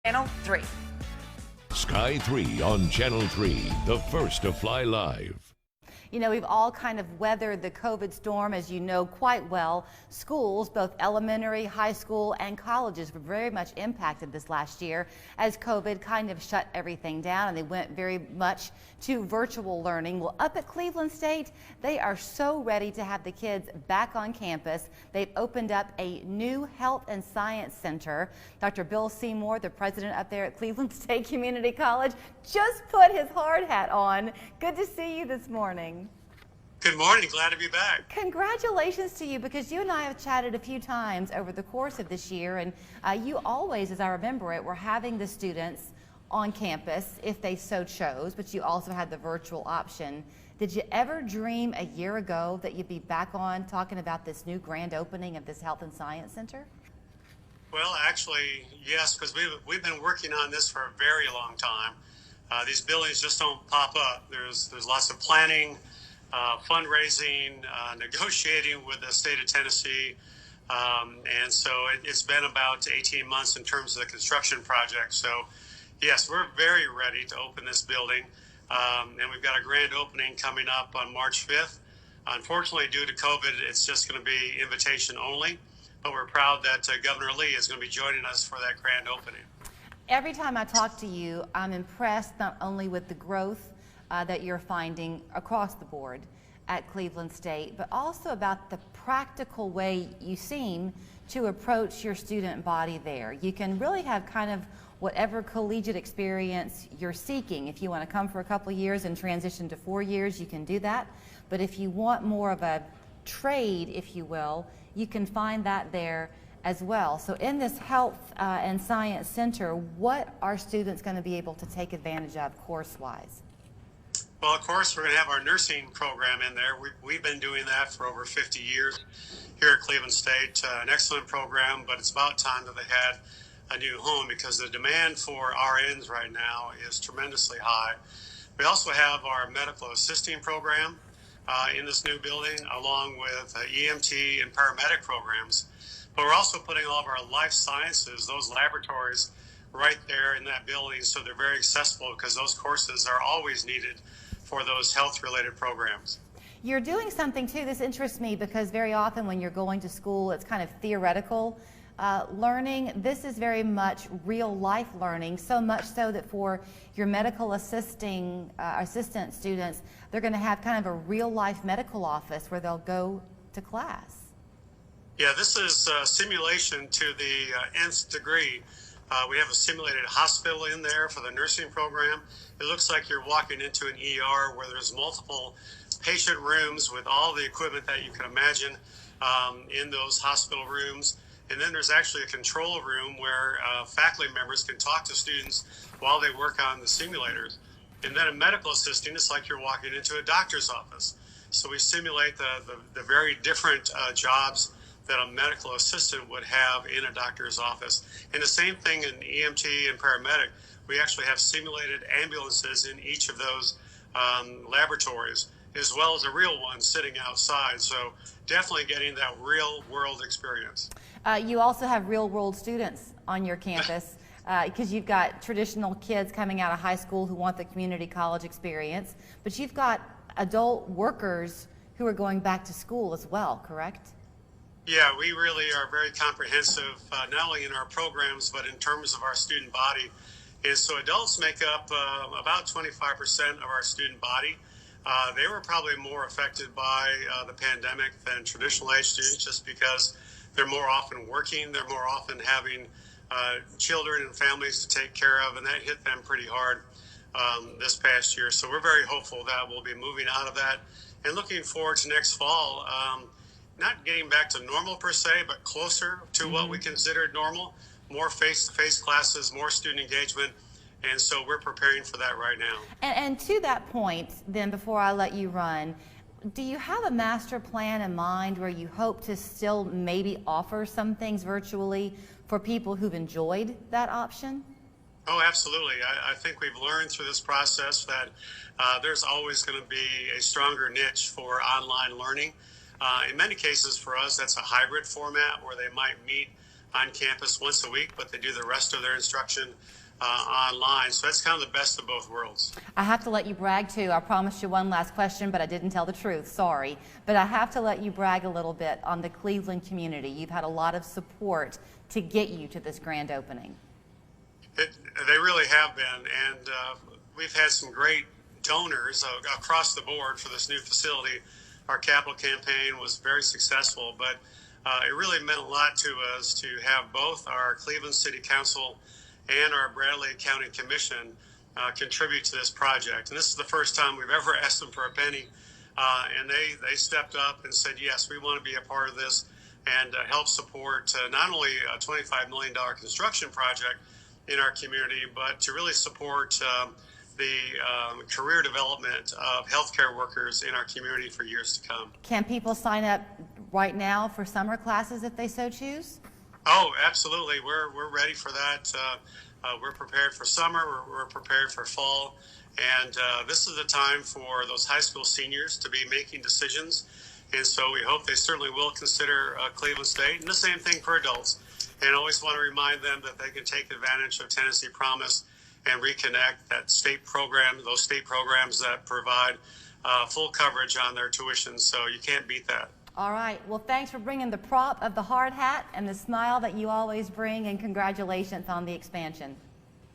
Channel 3. Sky 3 on Channel 3, the first to fly live. You know, we've all kind of weathered the COVID storm, as you know quite well. Schools, both elementary, high school, and colleges were very much impacted this last year as COVID kind of shut everything down and they went very much to virtual learning. Well, up at Cleveland State, they are so ready to have the kids back on campus. They've opened up a new health and science center. Dr. Bill Seymour, the president up there at Cleveland State Community College, just put his hard hat on. Good to see you this morning. Good morning. Glad to be back. Congratulations to you, because you and I have chatted a few times over the course of this year, and you always, as I remember it, were having the students on campus if they so chose, but you also had the virtual option. Did you ever dream a year ago that you'd be back on talking about this new grand opening of this Health and Science Center? Well, actually, yes, because we've been working on this for a very long time. These buildings just don't pop up. There's lots of planning, fundraising, negotiating with the state of Tennessee. And so it's been about 18 months in terms of the construction project. So yes, we're very ready to open this building. And we've got a grand opening coming up on March 5th. Unfortunately, due to COVID, it's just going to be invitation only. But we're proud that Governor Lee is going to be joining us for that grand opening. Every time I talk to you, I'm impressed not only with the growth that you're finding across the board at Cleveland State, but also about the practical way you seem to approach your student body there. You can really have kind of whatever collegiate experience you're seeking. If you want to come for a couple of years and transition to 4 years, you can do that. But if you want more of a trade, if you will, you can find that there as well. So in this Health and Science Center, what are students going to be able to take advantage of course-wise? Well, of course, we're going to have our nursing program in there. We've been doing that for over 50 years here at Cleveland State. An excellent program, but it's about time that they had a new home because the demand for RNs right now is tremendously high. We also have our medical assisting program in this new building, along with EMT and paramedic programs. But we're also putting all of our life sciences, those laboratories, right there in that building, so they're very accessible because those courses are always needed for those health-related programs. You're doing something too, this interests me, because very often when you're going to school, it's kind of theoretical learning. This is very much real-life learning, so much so that for your medical assistant students, they're going to have kind of a real-life medical office where they'll go to class. Yeah, this is simulation to the nth degree. We have a simulated hospital in there for the nursing program. It looks like you're walking into an ER where there's multiple patient rooms with all the equipment that you can imagine in those hospital rooms. And then there's actually a control room where faculty members can talk to students while they work on the simulators. And then a medical assistant, it's like you're walking into a doctor's office. So we simulate the very different jobs that a medical assistant would have in a doctor's office. And the same thing in EMT and paramedic. We actually have simulated ambulances in each of those laboratories, as well as a real one sitting outside. So definitely getting that real world experience. You also have real world students on your campus because you've got traditional kids coming out of high school who want the community college experience, but you've got adult workers who are going back to school as well, correct? Yeah, we really are very comprehensive, not only in our programs, but in terms of our student body. And so adults make up about 25% of our student body. They were probably more affected by the pandemic than traditional age students just because they're more often working, they're more often having children and families to take care of, and that hit them pretty hard this past year. So we're very hopeful that we'll be moving out of that and looking forward to next fall. Not getting back to normal per se, but closer to what we considered normal, more face-to-face classes, more student engagement, and so we're preparing for that right now. And to that point, then, before I let you run, do you have a master plan in mind where you hope to still maybe offer some things virtually for people who've enjoyed that option? Oh, absolutely. I think we've learned through this process that there's always going to be a stronger niche for online learning. In many cases for us, that's a hybrid format where they might meet on campus once a week, but they do the rest of their instruction online. So that's kind of the best of both worlds. I have to let you brag too. I promised you one last question, but I didn't tell the truth. Sorry. But I have to let you brag a little bit on the Cleveland community. You've had a lot of support to get you to this grand opening. They really have been, and we've had some great donors across the board for this new facility. Our capital campaign was very successful, but it really meant a lot to us to have both our Cleveland City Council and our Bradley County Commission contribute to this project. And this is the first time we've ever asked them for a penny, and they stepped up and said, yes, we want to be a part of this and help support not only a $25 million construction project in our community, but to really support the career development of healthcare workers in our community for years to come. Can people sign up right now for summer classes if they so choose? Oh, absolutely. We're ready for that. We're prepared for summer. We're prepared for fall. And this is the time for those high school seniors to be making decisions. And so we hope they certainly will consider Cleveland State. And the same thing for adults. And I always want to remind them that they can take advantage of Tennessee Promise and reconnect that state program, those state programs that provide full coverage on their tuition. So you can't beat that. All right. Well, thanks for bringing the prop of the hard hat and the smile that you always bring, and congratulations on the expansion.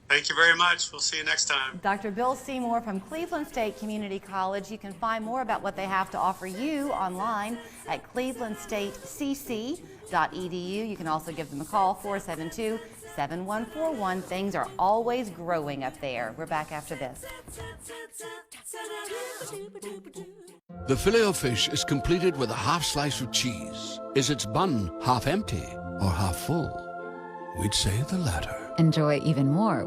Thank you very much. We'll see you next time. Dr. Bill Seymour from Cleveland State Community College. You can find more about what they have to offer you online at clevelandstatecc.edu. You can also give them a call, 472-7141. Things are always growing up there. We're back after this. The Filet-O-Fish is completed with a half slice of cheese. Is its bun half empty or half full? We'd say the latter. Enjoy even more